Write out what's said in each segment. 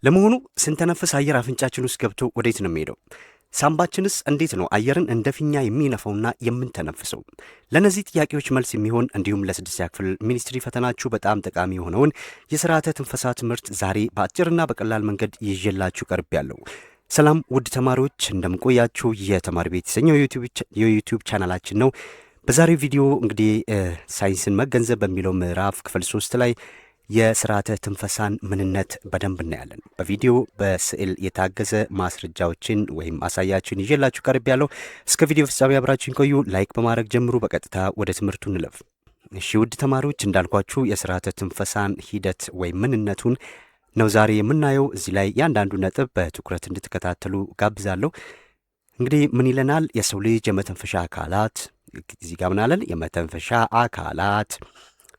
ለመሆኑ ስንተነፍስ አየር አፍንጫችን ውስጥ ገብቶ ወዴት ነው የሚሄደው? ሳምባችንስ እንዴት ነው አየርን እንደ ፊኛ የሚነፋውና የምንተነፍሰው? ለነዚህ ጥያቄዎች መልስ የሚሆን እንዲሁም ለስድስተኛ ክፍል ሚኒስትሪ ፈተናችሁ በጣም ጠቃሚ የሆነውን የስርዓተ ትንፈሳ ትምህርት ዛሬ በአጭርና በቀላል መንገድ ይዤላችሁ ቀርቤያለሁ። ሰላም ውድ ተማሪዎች እንደምቆያችሁ። የተማሪ ቤት የተሰኘው የዩቲዩብ ቻናላችን ነው። በዛሬው ቪዲዮ እንግዲህ ሳይንስን መገንዘብ በሚለው ምዕራፍ ክፍል 3 ላይ የስርዓተ ትንፈሳን ምንነት በደንብ እናያለን። በቪዲዮ በስዕል የታገዘ ማስረጃዎችን ወይም ማሳያችን ይዤላችሁ ቀርቤያለሁ። እስከ ቪዲዮ ፍጻሜ አብራችሁን ቆዩ። ላይክ በማድረግ ጀምሩ። በቀጥታ ወደ ትምህርቱ እንለፍ። እሺ ውድ ተማሪዎች እንዳልኳችሁ የስርዓተ ትንፈሳን ሂደት ወይም ምንነቱን ነው ዛሬ የምናየው። እዚህ ላይ ያንዳንዱ ነጥብ በትኩረት እንድትከታተሉ ጋብዛለሁ። እንግዲህ ምን ይለናል? የሰው ልጅ የመተንፈሻ አካላት እዚህ ጋር ምናለን? የመተንፈሻ አካላት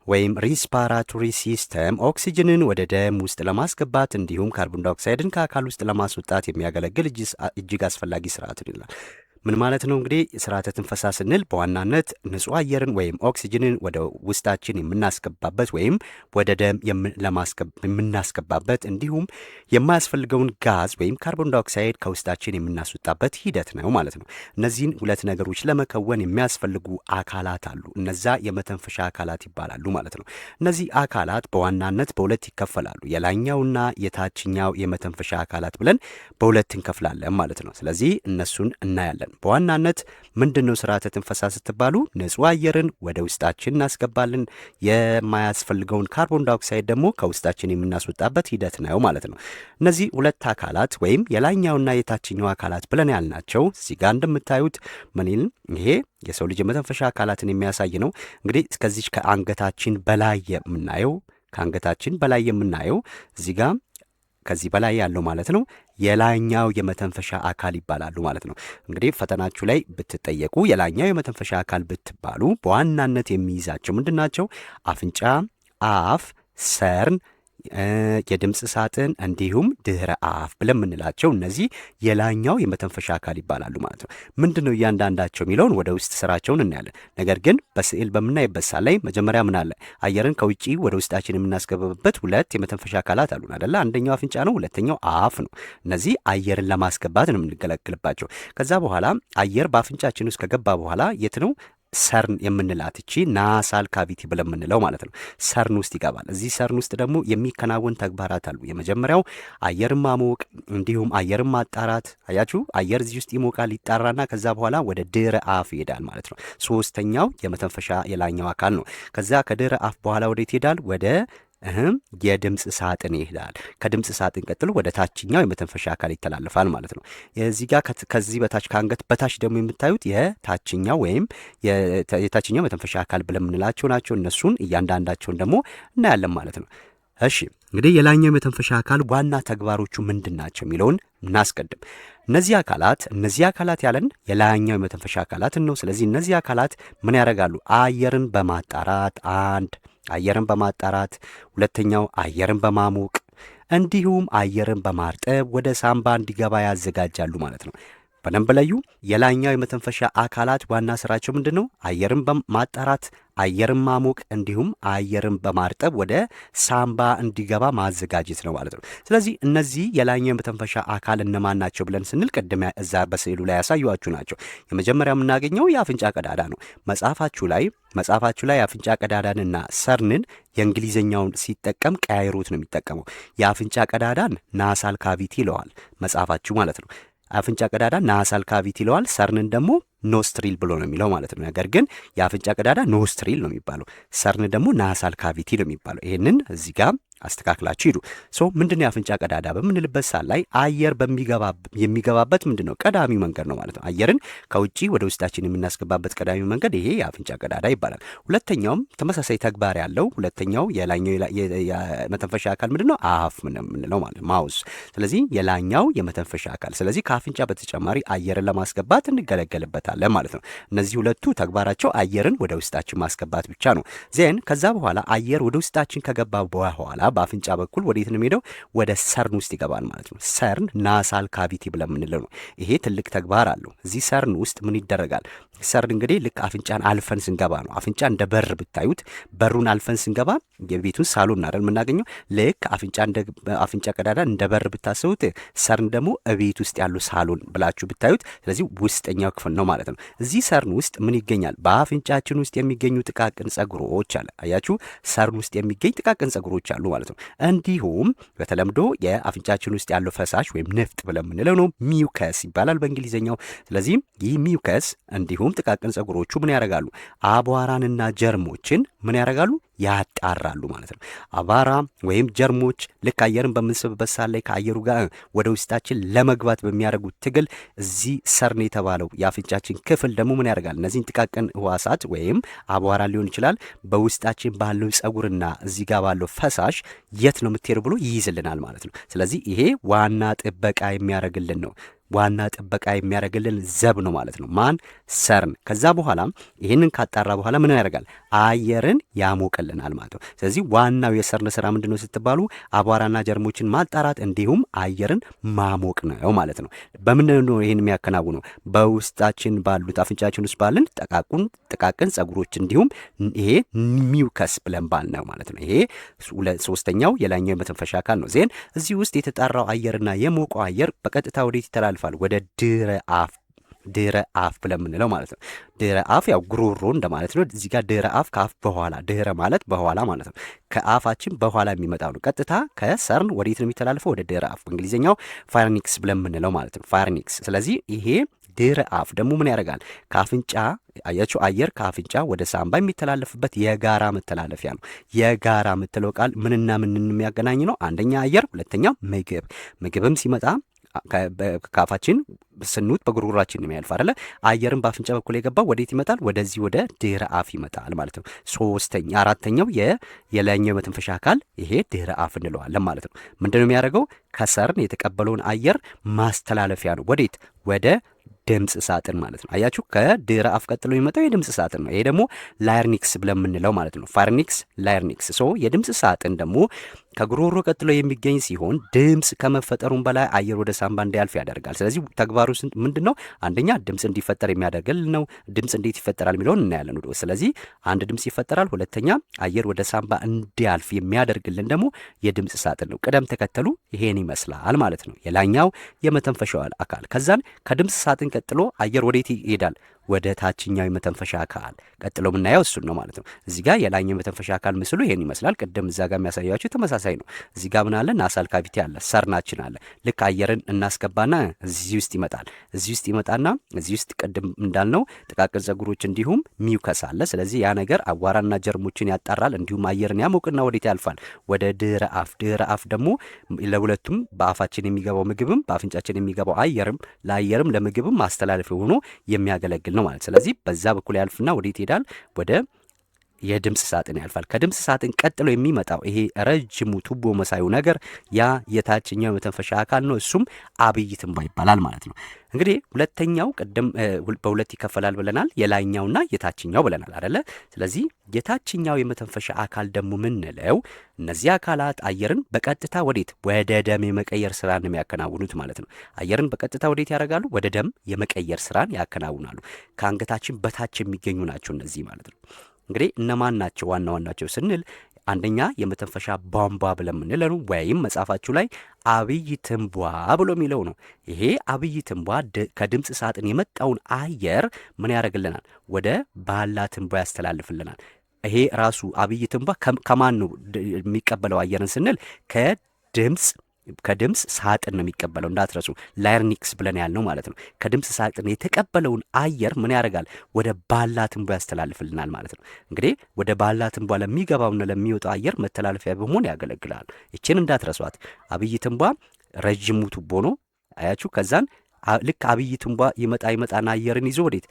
ወይም ሪስፓራቶሪ ሲስተም ኦክሲጅንን ወደ ደም ውስጥ ለማስገባት እንዲሁም ካርቦን ዳይኦክሳይድን ከአካል ውስጥ ለማስወጣት የሚያገለግል እጅግ አስፈላጊ ስርዓትን ይላል። ምን ማለት ነው? እንግዲህ ስርዓተ ትንፈሳ ስንል በዋናነት ንጹህ አየርን ወይም ኦክሲጅንን ወደ ውስጣችን የምናስገባበት ወይም ወደ ደም የምናስገባበት እንዲሁም የማያስፈልገውን ጋዝ ወይም ካርቦን ዳይኦክሳይድ ከውስጣችን የምናስወጣበት ሂደት ነው ማለት ነው። እነዚህን ሁለት ነገሮች ለመከወን የሚያስፈልጉ አካላት አሉ። እነዛ የመተንፈሻ አካላት ይባላሉ ማለት ነው። እነዚህ አካላት በዋናነት በሁለት ይከፈላሉ። የላይኛውና የታችኛው የመተንፈሻ አካላት ብለን በሁለት እንከፍላለን ማለት ነው። ስለዚህ እነሱን እናያለን። በዋናነት ምንድነው ስርዓተ ትንፈሳ ስትባሉ? ንጹህ አየርን ወደ ውስጣችን እናስገባለን። የማያስፈልገውን ካርቦን ዳይኦክሳይድ ደግሞ ከውስጣችን የምናስወጣበት ሂደት ነው ማለት ነው። እነዚህ ሁለት አካላት ወይም የላይኛውና የታችኛው አካላት ብለን ያልናቸው እዚህ ጋር እንደምታዩት ይሄ የሰው ልጅ የመተንፈሻ አካላትን የሚያሳይ ነው። እንግዲህ ከዚህ ከአንገታችን በላይ የምናየው እዚህ ጋር ከዚህ በላይ ያለው ማለት ነው የላይኛው የመተንፈሻ አካል ይባላሉ ማለት ነው። እንግዲህ ፈተናችሁ ላይ ብትጠየቁ የላይኛው የመተንፈሻ አካል ብትባሉ በዋናነት የሚይዛቸው ምንድናቸው? አፍንጫ፣ አፍ፣ ሰርን፣ የድምፅ ሳጥን እንዲሁም ድህረ አፍ ብለን የምንላቸው እነዚህ የላይኛው የመተንፈሻ አካል ይባላሉ ማለት ነው። ምንድነው እያንዳንዳቸው የሚለውን ወደ ውስጥ ስራቸውን እናያለን። ነገር ግን በስዕል በምናይበት ሰዓት ላይ መጀመሪያ ምን አለ? አየርን ከውጪ ወደ ውስጣችን የምናስገባበት ሁለት የመተንፈሻ አካላት አሉን አይደለ? አንደኛው አፍንጫ ነው፣ ሁለተኛው አፍ ነው። እነዚህ አየርን ለማስገባት ነው የምንገለግልባቸው። ከዛ በኋላ አየር በአፍንጫችን ውስጥ ከገባ በኋላ የት ነው ሰርን የምንላት እቺ ናሳል ካቪቲ ብለን የምንለው ማለት ነው። ሰርን ውስጥ ይገባል። እዚህ ሰርን ውስጥ ደግሞ የሚከናወን ተግባራት አሉ። የመጀመሪያው አየርን ማሞቅ እንዲሁም አየርን ማጣራት። አያችሁ፣ አየር እዚህ ውስጥ ይሞቃል፣ ይጣራና ከዛ በኋላ ወደ ድህረ አፍ ይሄዳል ማለት ነው። ሶስተኛው የመተንፈሻ የላይኛው አካል ነው። ከዛ ከድህረ አፍ በኋላ ወዴት ይሄዳል? ወደ የድምፅ ሳጥን ይሄዳል። ከድምፅ ሳጥን ቀጥሎ ወደ ታችኛው የመተንፈሻ አካል ይተላለፋል ማለት ነው። እዚህ ጋር ከዚህ በታች ከአንገት በታች ደግሞ የምታዩት የታችኛው ወይም የታችኛው መተንፈሻ አካል ብለን የምንላቸው ናቸው። እነሱን እያንዳንዳቸውን ደግሞ እናያለን ማለት ነው። እሺ እንግዲህ የላይኛው የመተንፈሻ አካል ዋና ተግባሮቹ ምንድን ናቸው የሚለውን እናስቀድም። እነዚህ አካላት ያለን የላይኛው የመተንፈሻ አካላትን ነው። ስለዚህ እነዚህ አካላት ምን ያደርጋሉ? አየርን በማጣራት አየርን በማጣራት ሁለተኛው አየርን በማሞቅ እንዲሁም አየርን በማርጠብ ወደ ሳምባ እንዲገባ ያዘጋጃሉ ማለት ነው። በደንብ ለዩ። የላይኛው የመተንፈሻ አካላት ዋና ስራቸው ምንድን ነው? አየርን በማጣራት አየርን ማሞቅ እንዲሁም አየርን በማርጠብ ወደ ሳምባ እንዲገባ ማዘጋጀት ነው ማለት ነው። ስለዚህ እነዚህ የላይኛው የመተንፈሻ አካል እነማን ናቸው ብለን ስንል ቅድም እዛ በስዕሉ ላይ ያሳዩአችሁ ናቸው። የመጀመሪያ የምናገኘው የአፍንጫ ቀዳዳ ነው። መጽሐፋችሁ ላይ የአፍንጫ ቀዳዳንና ሰርንን የእንግሊዝኛውን ሲጠቀም ቀያይሮት ነው የሚጠቀመው። የአፍንጫ ቀዳዳን ናሳል ካቪቲ ይለዋል መጽሐፋችሁ ማለት ነው። አፍንጫ ቀዳዳ ናሳል ካቪቲ ይለዋል። ሰርንን ደግሞ ኖስትሪል ብሎ ነው የሚለው ማለት ነው። ነገር ግን የአፍንጫ ቀዳዳ ኖስትሪል ነው የሚባለው፣ ሰርን ደግሞ ናሳል ካቪቲ ነው የሚባለው። ይሄንን እዚህ ጋር አስተካክላችሁ ሂዱ። ምንድነው የአፍንጫ ቀዳዳ በምንልበት ሰዓት ላይ አየር የሚገባበት ምንድነው ቀዳሚው መንገድ ነው ማለት ነው። አየርን ከውጪ ወደ ውስጣችን የምናስገባበት ቀዳሚው መንገድ ይሄ የአፍንጫ ቀዳዳ ይባላል። ሁለተኛውም ተመሳሳይ ተግባር ያለው ሁለተኛው የላይኛው የመተንፈሻ አካል ምንድነው? አፍ ምንለው ማለት ማውስ። ስለዚህ የላይኛው የመተንፈሻ አካል፣ ስለዚህ ከአፍንጫ በተጨማሪ አየርን ለማስገባት እንገለገልበታለን ማለት ነው። እነዚህ ሁለቱ ተግባራቸው አየርን ወደ ውስጣችን ማስገባት ብቻ ነው። ከዛ በኋላ አየር ወደ ውስጣችን ከገባ በኋላ በአፍንጫ በኩል ወዴት ነው የሚሄደው? ወደ ሰርን ውስጥ ይገባል ማለት ነው። ሰርን ናሳል ካቪቲ ብለን የምንለው ነው። ይሄ ትልቅ ተግባር አለው። እዚህ ሰርን ውስጥ ምን ይደረጋል? ሰርን እንግዲህ ልክ አፍንጫን አልፈን ስንገባ ነው። አፍንጫ እንደ በር ብታዩት፣ በሩን አልፈን ስንገባ የቤቱን ሳሎን አይደል የምናገኘው። ልክ አፍንጫ ቀዳዳ እንደ በር ብታስቡት፣ ሰርን ደግሞ እቤት ውስጥ ያሉ ሳሎን ብላችሁ ብታዩት፣ ስለዚህ ውስጠኛው ክፍል ነው ማለት ነው። እዚህ ሰርን ውስጥ ምን ይገኛል? በአፍንጫችን ውስጥ የሚገኙ ጥቃቅን ጸጉሮች አለ። አያችሁ፣ ሰርን ውስጥ የሚገኝ ጥቃቅን ጸጉሮች አሉ ማለት ነው። እንዲሁም በተለምዶ የአፍንጫችን ውስጥ ያለው ፈሳሽ ወይም ንፍጥ ብለን የምንለው ነው ሚውከስ ይባላል በእንግሊዝኛው። ስለዚህ ይህ ሚውከስ እንዲሁም ጥቃቅን ጸጉሮቹ ምን ያደርጋሉ? አቧራንና ጀርሞችን ምን ያደርጋሉ? ያጣራሉ ማለት ነው። አቧራ ወይም ጀርሞች ልክ አየርን በምንስብበት ሰዓት ላይ ከአየሩ ጋር ወደ ውስጣችን ለመግባት በሚያደርጉት ትግል እዚህ ሰርን የተባለው የአፍንጫችን ክፍል ደግሞ ምን ያደርጋል? እነዚህን ጥቃቅን ህዋሳት ወይም አቧራ ሊሆን ይችላል በውስጣችን ባለው ጸጉርና እዚህ ጋር ባለው ፈሳሽ የት ነው የምትሄዱ ብሎ ይይዝልናል ማለት ነው። ስለዚህ ይሄ ዋና ጥበቃ የሚያደርግልን ነው። ዋና ጥበቃ የሚያደርግልን ዘብ ነው ማለት ነው። ማን? ሰርን። ከዛ በኋላ ይህንን ካጣራ በኋላ ምን ያደርጋል? አየርን ያሞቅልናል ማለት ነው። ስለዚህ ዋናው የሰርን ስራ ምንድን ነው ስትባሉ አቧራና ጀርሞችን ማጣራት እንዲሁም አየርን ማሞቅ ነው ማለት ነው። በምንድን ነው ይህን የሚያከናውነው? በውስጣችን ባሉት አፍንጫችን ውስጥ ባለን ጥቃቅን ጸጉሮች እንዲሁም ይሄ ሚውከስ ብለን ባል ነው ማለት ነው። ይሄ ሶስተኛው የላይኛው የመተንፈሻ አካል ነው። ዜን እዚህ ውስጥ የተጣራው አየርና የሞቀው አየር በቀጥታ ወዴት ይተላልፋል? ወደ ድህረ አፍ ብለን የምንለው ማለት ነው። ድህረ አፍ ያው ጉሮሮ እንደማለት ነው። እዚህ ጋር ድህረ አፍ ከአፍ በኋላ፣ ድህረ ማለት በኋላ ማለት ነው። ከአፋችን በኋላ የሚመጣው ነው። ቀጥታ ከሰርን ወዴት ነው የሚተላልፈው? ወደ ድህረ አፍ፣ በእንግሊዝኛው ፋርኒክስ ብለን የምንለው ማለት ነው። ፋርኒክስ። ስለዚህ ይሄ ድህረ አፍ ደግሞ ምን ያደርጋል? ከአፍንጫ አያችሁ፣ አየር ከአፍንጫ ወደ ሳምባ የሚተላለፍበት የጋራ መተላለፊያ ነው። የጋራ የምትለው ቃል ምንና ምንን የሚያገናኝ ነው? አንደኛ አየር፣ ሁለተኛ ምግብ። ምግብም ሲመጣ ከአፋችን ስንውጥ በጉሮሯችን ነው የሚያልፍ አይደለ? አየርን በአፍንጫ በኩል የገባው ወዴት ይመጣል? ወደዚህ ወደ ድህረ አፍ ይመጣል ማለት ነው። አራተኛው የላይኛው የመተንፈሻ አካል ይሄ ድህረ አፍ እንለዋለን ማለት ነው። ምንድነው የሚያደርገው? ከሰርን የተቀበለውን አየር ማስተላለፊያ ነው። ወዴት? ወደ ድምፅ ሳጥን ማለት ነው። አያችሁ፣ ከድህረ አፍ ቀጥሎ የሚመጣው የድምፅ ሳጥን ነው። ይሄ ደግሞ ላርኒክስ ብለን የምንለው ማለት ነው። ፋርኒክስ፣ ላርኒክስ። የድምፅ ሳጥን ደግሞ ከጉሮሮ ቀጥሎ የሚገኝ ሲሆን ድምፅ ከመፈጠሩም በላይ አየር ወደ ሳምባ እንዲያልፍ ያደርጋል። ስለዚህ ተግባሩ ምንድን ነው? አንደኛ ድምፅ እንዲፈጠር የሚያደርግልን ነው። ድምፅ እንዴት ይፈጠራል የሚለውን እናያለን። ስለዚህ አንድ ድምፅ ይፈጠራል። ሁለተኛ አየር ወደ ሳምባ እንዲያልፍ የሚያደርግልን ደግሞ የድምፅ ሳጥን ነው። ቅደም ተከተሉ ይሄን ይመስላል ማለት ነው። የላይኛው የመተንፈሻው አካል። ከዛን ከድምፅ ሳጥን ቀጥሎ አየር ወዴት ይሄዳል? ወደ ታችኛው የመተንፈሻ አካል። ቀጥሎ የምናየው እሱን ነው ማለት ነው። እዚህ ጋር የላይኛው የመተንፈሻ አካል ምስሉ ይሄን ይመስላል። ቅድም እዛ ጋር የሚያሳያችሁ ተመሳሳይ ነው። እዚህ ጋር ምን አለ? ናሳል ካቪቲ አለ፣ ሰርናችን አለ። ልክ አየርን እናስገባና እዚህ ውስጥ ይመጣል። እዚህ ውስጥ ይመጣና እዚህ ውስጥ ቅድም እንዳልነው ጥቃቅን ጸጉሮች እንዲሁም ሚውከስ አለ። ስለዚህ ያ ነገር አቧራና ጀርሞችን ያጣራል፣ እንዲሁም አየርን ያሞቅና ወዴት ያልፋል? ወደ ድህረ አፍ። ድህረ አፍ ደግሞ ለሁለቱም በአፋችን የሚገባው ምግብም በአፍንጫችን የሚገባው አየርም ለአየርም ለምግብም ማስተላለፊያ ሆኖ የሚያገለግል ነው ማለት። ስለዚህ በዛ በኩል ያልፍና ወዴት ይሄዳል? ወደ የድምፅ ሳጥን ያልፋል። ከድምፅ ሳጥን ቀጥሎ የሚመጣው ይሄ ረጅሙ ቱቦ መሳዩ ነገር ያ የታችኛው የመተንፈሻ አካል ነው። እሱም አብይ ትንቧ ይባላል ማለት ነው። እንግዲህ ሁለተኛው ቅድም በሁለት ይከፈላል ብለናል። የላይኛውና የታችኛው ብለናል አይደለ? ስለዚህ የታችኛው የመተንፈሻ አካል ደግሞ ምንለው እነዚህ አካላት አየርን በቀጥታ ወዴት? ወደ ደም የመቀየር ስራን የሚያከናውኑት ማለት ነው። አየርን በቀጥታ ወዴት ያደርጋሉ? ወደ ደም የመቀየር ስራን ያከናውናሉ። ከአንገታችን በታች የሚገኙ ናቸው እነዚህ ማለት ነው። እንግዲህ እነማን ናቸው? ዋና ዋናቸው ስንል አንደኛ የመተንፈሻ ቧንቧ ብለን የምንለው ወይም መጽሐፋችሁ ላይ አብይ ትንቧ ብሎ የሚለው ነው። ይሄ አብይ ትንቧ ከድምፅ ሳጥን የመጣውን አየር ምን ያደርግልናል? ወደ ባላ ትንቧ ያስተላልፍልናል። ይሄ ራሱ አብይ ትንቧ ከማን ነው የሚቀበለው አየርን ስንል ከድምፅ ሳጥን ነው የሚቀበለው። እንዳትረሱ ላርኒክስ ብለን ያልነው ማለት ነው። ከድምፅ ሳጥን የተቀበለውን አየር ምን ያደርጋል? ወደ ባላ ትንቧ ያስተላልፍልናል ማለት ነው። እንግዲህ ወደ ባላ ትንቧ ለሚገባውና ለሚወጣው አየር መተላለፊያ በመሆን ያገለግላል። ይችን እንዳትረሷት። አብይ ትንቧ ረጅሙ ቱቦ ነው። አያችሁ። ከዛን ልክ አብይ ትንቧ ይመጣና አየርን ይዞ ወዴት?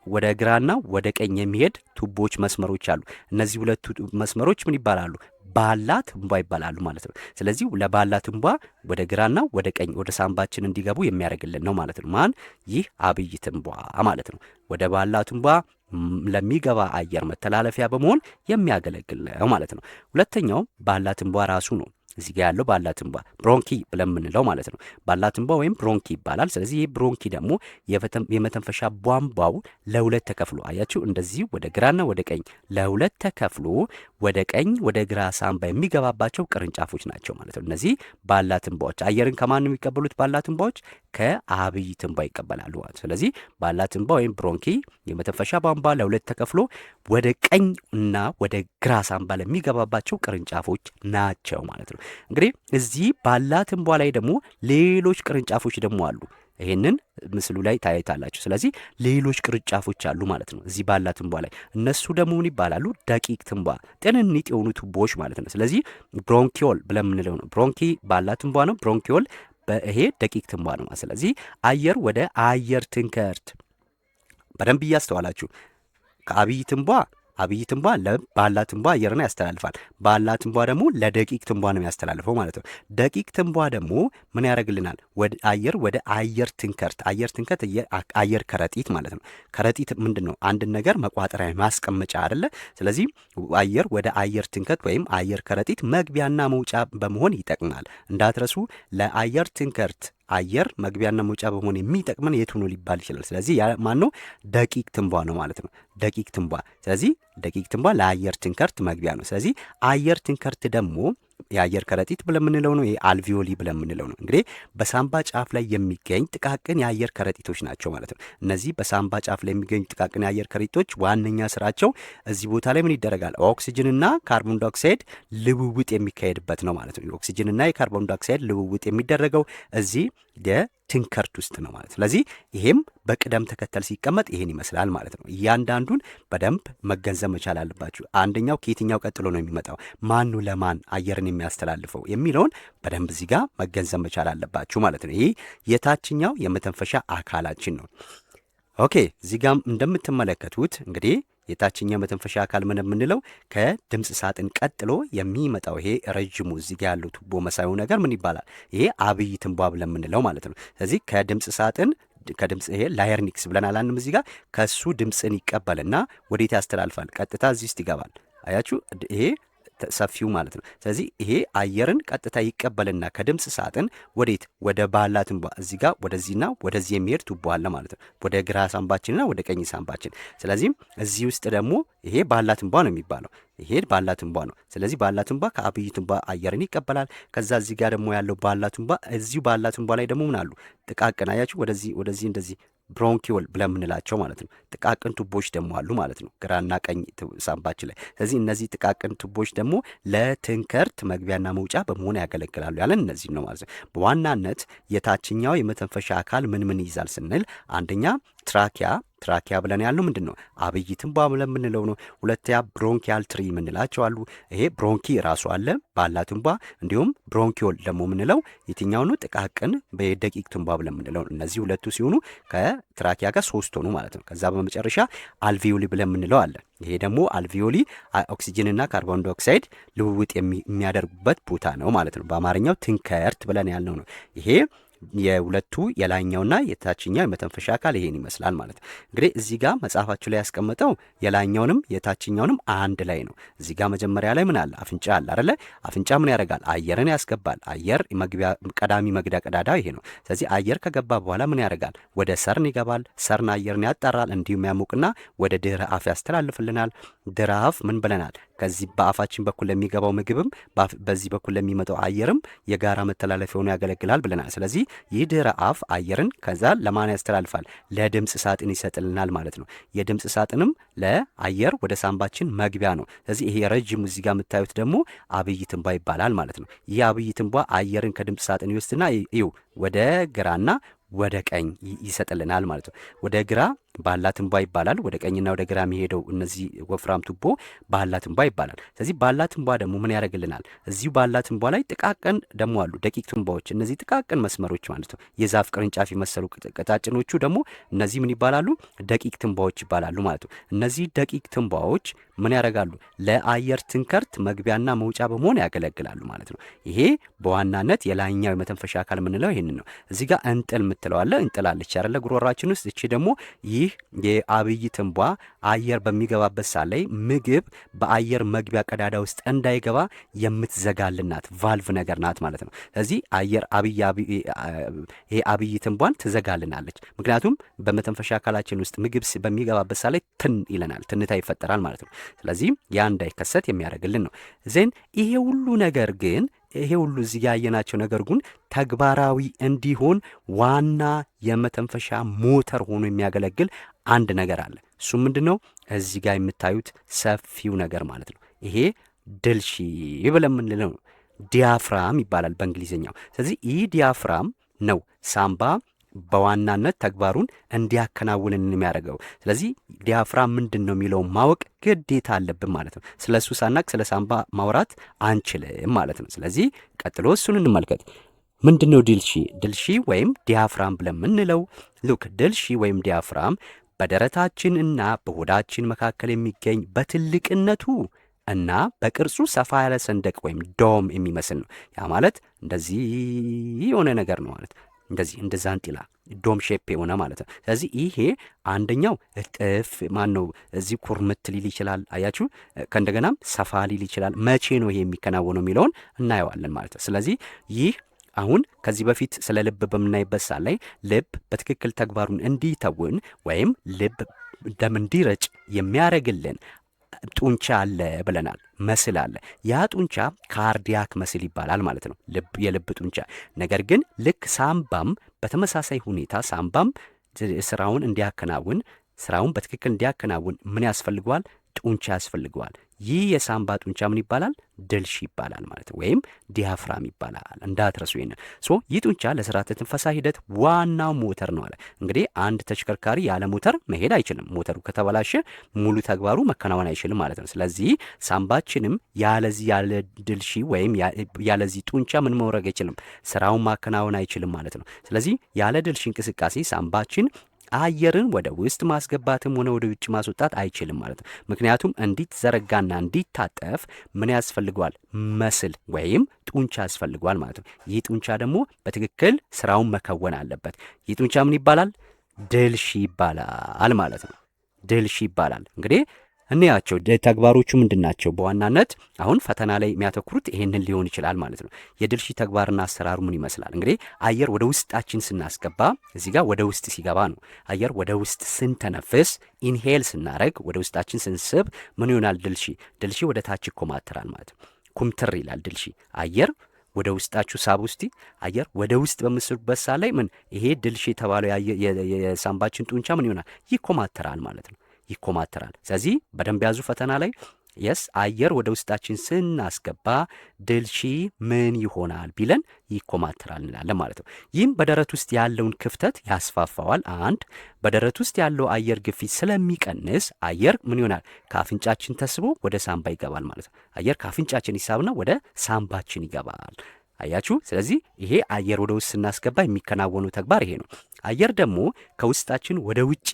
ወደ ግራና ወደ ቀኝ የሚሄድ ቱቦች መስመሮች አሉ። እነዚህ ሁለቱ መስመሮች ምን ይባላሉ? ባላ ትንቧ ይባላሉ ማለት ነው። ስለዚህ ለባላ ትንቧ ወደ ግራና ወደ ቀኝ ወደ ሳምባችን እንዲገቡ የሚያደርግልን ነው ማለት ነው። ማን? ይህ አብይ ትንቧ ማለት ነው። ወደ ባላ ትንቧ ለሚገባ አየር መተላለፊያ በመሆን የሚያገለግል ነው ማለት ነው። ሁለተኛው ባላ ትንቧ ራሱ ነው። እዚህ ጋር ያለው ባላ ትንቧ ብሮንኪ ብለን የምንለው ማለት ነው። ባላ ትንቧ ወይም ብሮንኪ ይባላል። ስለዚህ ይህ ብሮንኪ ደግሞ የመተንፈሻ ቧንቧው ለሁለት ተከፍሎ አያችሁ፣ እንደዚህ ወደ ግራና ወደ ቀኝ ለሁለት ተከፍሎ ወደ ቀኝ ወደ ግራ ሳምባ የሚገባባቸው ቅርንጫፎች ናቸው ማለት ነው። እነዚህ ባላ ትንቧዎች አየርን ከማን ነው የሚቀበሉት? ባላ ትንቧዎች ከአብይ ትንቧ ይቀበላሉ ማለት። ስለዚህ ባላ ትንቧ ወይም ብሮንኪ የመተንፈሻ ቧንቧ ለሁለት ተከፍሎ ወደ ቀኝ እና ወደ ግራ ሳምባ ለሚገባባቸው ቅርንጫፎች ናቸው ማለት ነው። እንግዲህ እዚህ ባላ ትንቧ ላይ ደግሞ ሌሎች ቅርንጫፎች ደግሞ አሉ። ይሄንን ምስሉ ላይ ታያይታላችሁ። ስለዚህ ሌሎች ቅርንጫፎች አሉ ማለት ነው እዚህ ባላ ትንቧ ላይ። እነሱ ደግሞ ምን ይባላሉ? ደቂቅ ትንቧ፣ ጤንኒጥ የሆኑ ቱቦዎች ማለት ነው። ስለዚህ ብሮንኪዮል ብለን የምንለው ነው። ብሮንኪ ባላ ትንቧ ነው። ብሮንኪዮል ይሄ ደቂቅ ትንቧ ነው። ስለዚህ አየር ወደ አየር ትንከርት በደንብ እያስተዋላችሁ ከአብይ ትንቧ ለባላ ትንቧ አየርን ያስተላልፋል። ባላ ትንቧ ደግሞ ለደቂቅ ትንቧ ነው ያስተላልፈው ማለት ነው። ደቂቅ ትንቧ ደግሞ ምን ያደርግልናል? አየር ወደ አየር ትንከርት፣ አየር ትንከርት አየር ከረጢት ማለት ነው። ከረጢት ምንድን ነው? አንድን ነገር መቋጠሪያ ማስቀመጫ አይደለ? ስለዚህ አየር ወደ አየር ትንከርት ወይም አየር ከረጢት መግቢያና መውጫ በመሆን ይጠቅማል። እንዳትረሱ ለአየር ትንከርት አየር መግቢያና መውጫ በመሆን የሚጠቅመን የቱ ነው ሊባል ይችላል። ስለዚህ ማን ነው? ደቂቅ ትንቧ ነው ማለት ነው። ደቂቅ ትንቧ። ስለዚህ ደቂቅ ትንቧ ለአየር ትንከርት መግቢያ ነው። ስለዚህ አየር ትንከርት ደግሞ የአየር ከረጢት ብለን የምንለው ነው። ይሄ አልቪዮሊ ብለን የምንለው ነው። እንግዲህ በሳምባ ጫፍ ላይ የሚገኝ ጥቃቅን የአየር ከረጢቶች ናቸው ማለት ነው። እነዚህ በሳምባ ጫፍ ላይ የሚገኙ ጥቃቅን የአየር ከረጢቶች ዋነኛ ስራቸው እዚህ ቦታ ላይ ምን ይደረጋል? ኦክሲጅንና ካርቦን ዳይኦክሳይድ ልውውጥ የሚካሄድበት ነው ማለት ነው። የኦክሲጅንና የካርቦን ዳይኦክሳይድ ልውውጥ የሚደረገው እዚህ የትንከርት ውስጥ ነው ማለት። ስለዚህ ይሄም በቅደም ተከተል ሲቀመጥ ይሄን ይመስላል ማለት ነው። እያንዳንዱን በደንብ መገንዘብ መቻል አለባችሁ። አንደኛው ከየትኛው ቀጥሎ ነው የሚመጣው፣ ማኑ ለማን አየርን የሚያስተላልፈው የሚለውን በደንብ እዚህ ጋር መገንዘብ መቻል አለባችሁ ማለት ነው። ይህ የታችኛው የመተንፈሻ አካላችን ነው። ኦኬ፣ እዚህ ጋር እንደምትመለከቱት እንግዲህ የታችኛው መተንፈሻ አካል ምን የምንለው ከድምፅ ሳጥን ቀጥሎ የሚመጣው ይሄ ረጅሙ እዚህ ጋር ያለው ቱቦ መሳዩ ነገር ምን ይባላል? ይሄ አብይ ትንቧ ብለን የምንለው ማለት ነው። ስለዚህ ከድምፅ ሳጥን ይሄ ላየርኒክስ ብለን አላንም እዚህ ጋር ከሱ ድምፅን ይቀበልና ወዴት ያስተላልፋል? ቀጥታ እዚህ ውስጥ ይገባል። አያችሁ ይሄ ሰፊው ማለት ነው። ስለዚህ ይሄ አየርን ቀጥታ ይቀበልና ከድምፅ ሳጥን ወዴት? ወደ ባላ ትንቧ እዚህ ጋር ወደዚህና ወደዚህ የሚሄድ ቱቦ አለ ማለት ነው። ወደ ግራ ሳምባችንና ወደ ቀኝ ሳምባችን። ስለዚህም እዚህ ውስጥ ደግሞ ይሄ ባላ ትንቧ ነው የሚባለው። ይሄ ባላ ትንቧ ነው። ስለዚህ ባላ ትንቧ ከአብይ ትንቧ አየርን ይቀበላል። ከዛ እዚህ ጋር ደግሞ ያለው ባላ ትንቧ፣ እዚሁ ባላ ትንቧ ላይ ደግሞ ምን አሉ? ጥቃቅን አያችሁ፣ ወደዚህ እንደዚህ ብሮንኪዮል ብለን የምንላቸው ማለት ነው። ጥቃቅን ቱቦች ደግሞ አሉ ማለት ነው ግራና ቀኝ ሳምባችን ላይ። ስለዚህ እነዚህ ጥቃቅን ቱቦች ደግሞ ለትንከርት መግቢያና መውጫ በመሆን ያገለግላሉ ያለን እነዚህ ነው ማለት ነው። በዋናነት የታችኛው የመተንፈሻ አካል ምን ምን ይይዛል ስንል አንደኛ ትራኪያ ብለን ያልነው ምንድን ነው? አብይ ትንቧ ብለን የምንለው ነው። ሁለተኛ ብሮንኪያል ትሪ የምንላቸው አሉ። ይሄ ብሮንኪ ራሱ አለ ባላ ትንቧ፣ እንዲሁም ብሮንኪዮል ደግሞ የምንለው የትኛው ነው? ጥቃቅን በደቂቅ ትንቧ ብለን የምንለው ነው። እነዚህ ሁለቱ ሲሆኑ ከትራኪያ ጋር 3 ሆኑ ማለት ነው። ከዛ በመጨረሻ አልቪዮሊ ብለን የምንለው አለ። ይሄ ደግሞ አልቪዮሊ ኦክሲጅንና ካርቦን ዳይኦክሳይድ ልውውጥ የሚያደርጉበት ቦታ ነው ማለት ነው። በአማርኛው ትንከርት ብለን ያልነው ነው። ይሄ የሁለቱ የላይኛውና የታችኛው የመተንፈሻ አካል ይሄን ይመስላል ማለት ነው። እንግዲህ እዚህ ጋር መጽሐፋችሁ ላይ ያስቀመጠው የላይኛውንም የታችኛውንም አንድ ላይ ነው። እዚህ ጋር መጀመሪያ ላይ ምን አለ? አፍንጫ አለ አይደለ? አፍንጫ ምን ያደርጋል? አየርን ያስገባል። አየር መግቢያ ቀዳሚ መግቢያ ቀዳዳ ይሄ ነው። ስለዚህ አየር ከገባ በኋላ ምን ያደርጋል? ወደ ሰርን ይገባል። ሰርን አየርን ያጣራል፣ እንዲሁም ያሞቅና ወደ ድህረ አፍ ያስተላልፍልናል። ድህረ አፍ ምን ብለናል? ከዚህ በአፋችን በኩል ለሚገባው ምግብም በዚህ በኩል ለሚመጣው አየርም የጋራ መተላለፊያ ሆኖ ያገለግላል ብለናል። ስለዚህ ይህ ድህረ አፍ አየርን ከዛ ለማን ያስተላልፋል? ለድምፅ ሳጥን ይሰጥልናል ማለት ነው። የድምፅ ሳጥንም ለአየር ወደ ሳምባችን መግቢያ ነው። ስለዚህ ይሄ ረጅሙ እዚህ ጋር የምታዩት ደግሞ አብይ ትንቧ ይባላል ማለት ነው። ይህ አብይ ትንቧ አየርን ከድምፅ ሳጥን ይወስድና ይው ወደ ግራና ወደ ቀኝ ይሰጥልናል ማለት ነው። ወደ ግራ ባላ ትንቧ ይባላል። ወደ ቀኝና ወደ ግራ የሚሄደው እነዚህ ወፍራም ቱቦ ባላ ትንቧ ይባላል። ስለዚህ ባላ ትንቧ ደግሞ ምን ያደርግልናል? እዚሁ ባላ ትንቧ ላይ ጥቃቅን ደግሞ አሉ ደቂቅ ትንቧዎች። እነዚህ ጥቃቅን መስመሮች ማለት ነው የዛፍ ቅርንጫፍ የመሰሉ ቀጫጭኖቹ ደግሞ እነዚህ ምን ይባላሉ? ደቂቅ ትንቧዎች ይባላሉ ማለት ነው። እነዚህ ደቂቅ ትንቧዎች ምን ያደርጋሉ? ለአየር ትንከርት መግቢያና መውጫ በመሆን ያገለግላሉ ማለት ነው። ይሄ በዋናነት የላይኛው የመተንፈሻ አካል የምንለው ይህንን ነው። እዚህ ጋር እንጥል የምትለዋለ እንጥላለች ያለ ጉሮራችን ውስጥ። እቺ ደግሞ ይህ ይህ የአብይ ትንቧ አየር በሚገባበት ሰዓት ላይ ምግብ በአየር መግቢያ ቀዳዳ ውስጥ እንዳይገባ የምትዘጋልናት ቫልቭ ነገር ናት ማለት ነው። ስለዚህ አብይ ትንቧን ትዘጋልናለች። ምክንያቱም በመተንፈሻ አካላችን ውስጥ ምግብ በሚገባበት ሰዓት ላይ ትን ይለናል፣ ትንታ ይፈጠራል ማለት ነው። ስለዚህ ያ እንዳይከሰት የሚያደርግልን ነው። ዜን ይሄ ሁሉ ነገር ግን ይሄ ሁሉ እዚህ ያየናቸው ነገር ግን ተግባራዊ እንዲሆን ዋና የመተንፈሻ ሞተር ሆኖ የሚያገለግል አንድ ነገር አለ። እሱ ምንድን ነው? እዚህ ጋር የምታዩት ሰፊው ነገር ማለት ነው። ይሄ ድልሺ ብለን የምንለው ነው። ዲያፍራም ይባላል በእንግሊዝኛው። ስለዚህ ይህ ዲያፍራም ነው ሳምባ በዋናነት ተግባሩን እንዲያከናውንን የሚያደርገው። ስለዚህ ዲያፍራም ምንድን ነው የሚለውን ማወቅ ግዴታ አለብን ማለት ነው። ስለ እሱ ሳናቅ ስለ ሳምባ ማውራት አንችልም ማለት ነው። ስለዚህ ቀጥሎ እሱን እንመልከት። ምንድን ነው ድልሺ? ድልሺ ወይም ዲያፍራም ብለን የምንለው ሉክ፣ ድልሺ ወይም ዲያፍራም በደረታችን እና በሆዳችን መካከል የሚገኝ በትልቅነቱ እና በቅርጹ ሰፋ ያለ ሰንደቅ ወይም ዶም የሚመስል ነው። ያ ማለት እንደዚህ የሆነ ነገር ነው ማለት እንደዚህ እንደ ዛንጢላ ዶም ሼፕ የሆነ ማለት ነው። ስለዚህ ይሄ አንደኛው እጥፍ ማን ነው እዚህ ኩርምት ሊል ይችላል። አያችሁ፣ ከእንደገናም ሰፋ ሊል ይችላል። መቼ ነው ይሄ የሚከናወነው የሚለውን እናየዋለን ማለት ነው። ስለዚህ ይህ አሁን ከዚህ በፊት ስለ ልብ በምናይበት ሰዓት ላይ ልብ በትክክል ተግባሩን እንዲተውን ወይም ልብ ደም እንዲረጭ የሚያደርግልን ጡንቻ አለ ብለናል። መስል አለ። ያ ጡንቻ ካርዲያክ መስል ይባላል ማለት ነው፣ የልብ ጡንቻ። ነገር ግን ልክ ሳምባም በተመሳሳይ ሁኔታ ሳምባም ስራውን በትክክል እንዲያከናውን ምን ያስፈልገዋል? ጡንቻ ያስፈልገዋል። ይህ የሳምባ ጡንቻ ምን ይባላል? ድልሺ ይባላል ማለት ነው፣ ወይም ዲያፍራም ይባላል። እንዳትረሱ ይሄንን። ይህ ጡንቻ ለስርዓተ ትንፈሳ ሂደት ዋናው ሞተር ነው አለ። እንግዲህ አንድ ተሽከርካሪ ያለ ሞተር መሄድ አይችልም። ሞተሩ ከተበላሸ ሙሉ ተግባሩ መከናወን አይችልም ማለት ነው። ስለዚህ ሳምባችንም ያለ ድልሺ ወይም ያለዚህ ጡንቻ ምን ማድረግ አይችልም፣ ስራውን ማከናወን አይችልም ማለት ነው። ስለዚህ ያለ ድልሺ እንቅስቃሴ ሳምባችን አየርን ወደ ውስጥ ማስገባትም ሆነ ወደ ውጭ ማስወጣት አይችልም ማለት ነው። ምክንያቱም እንዲዘረጋና እንዲታጠፍ ምን ያስፈልገዋል? መስል ወይም ጡንቻ ያስፈልገዋል ማለት ነው። ይህ ጡንቻ ደግሞ በትክክል ስራውን መከወን አለበት። ይህ ጡንቻ ምን ይባላል? ድልሺ ይባላል ማለት ነው። ድልሺ ይባላል። እንግዲህ እንያቸው ተግባሮቹ ምንድን ናቸው? በዋናነት አሁን ፈተና ላይ የሚያተኩሩት ይሄንን ሊሆን ይችላል ማለት ነው። የድልሺ ተግባርና አሰራሩ ምን ይመስላል? እንግዲህ አየር ወደ ውስጣችን ስናስገባ እዚህ ጋር ወደ ውስጥ ሲገባ ነው። አየር ወደ ውስጥ ስንተነፍስ ኢንሄል ስናረግ ወደ ውስጣችን ስንስብ ምን ይሆናል? ድልሺ ወደ ታች ይኮማተራል ማለት ነው። ኩምትር ይላል ድልሺ። አየር ወደ ውስጣችሁ ሳብ ውስጥ አየር ወደ ውስጥ በምስሉበት ሰዓት ላይ ምን ይሄ ድልሺ የተባለው የሳምባችን ጡንቻ ምን ይሆናል? ይኮማተራል ማለት ነው። ይኮማተራል። ስለዚህ በደንብ ያዙ ፈተና ላይ የስ አየር ወደ ውስጣችን ስናስገባ ድልሺ ምን ይሆናል ቢለን ይኮማተራል እንላለን ማለት ነው። ይህም በደረት ውስጥ ያለውን ክፍተት ያስፋፋዋል። አንድ በደረት ውስጥ ያለው አየር ግፊት ስለሚቀንስ አየር ምን ይሆናል? ከአፍንጫችን ተስቦ ወደ ሳምባ ይገባል ማለት ነው። አየር ከአፍንጫችን ይሳብና ወደ ሳምባችን ይገባል። አያችሁ። ስለዚህ ይሄ አየር ወደ ውስጥ ስናስገባ የሚከናወኑ ተግባር ይሄ ነው። አየር ደግሞ ከውስጣችን ወደ ውጪ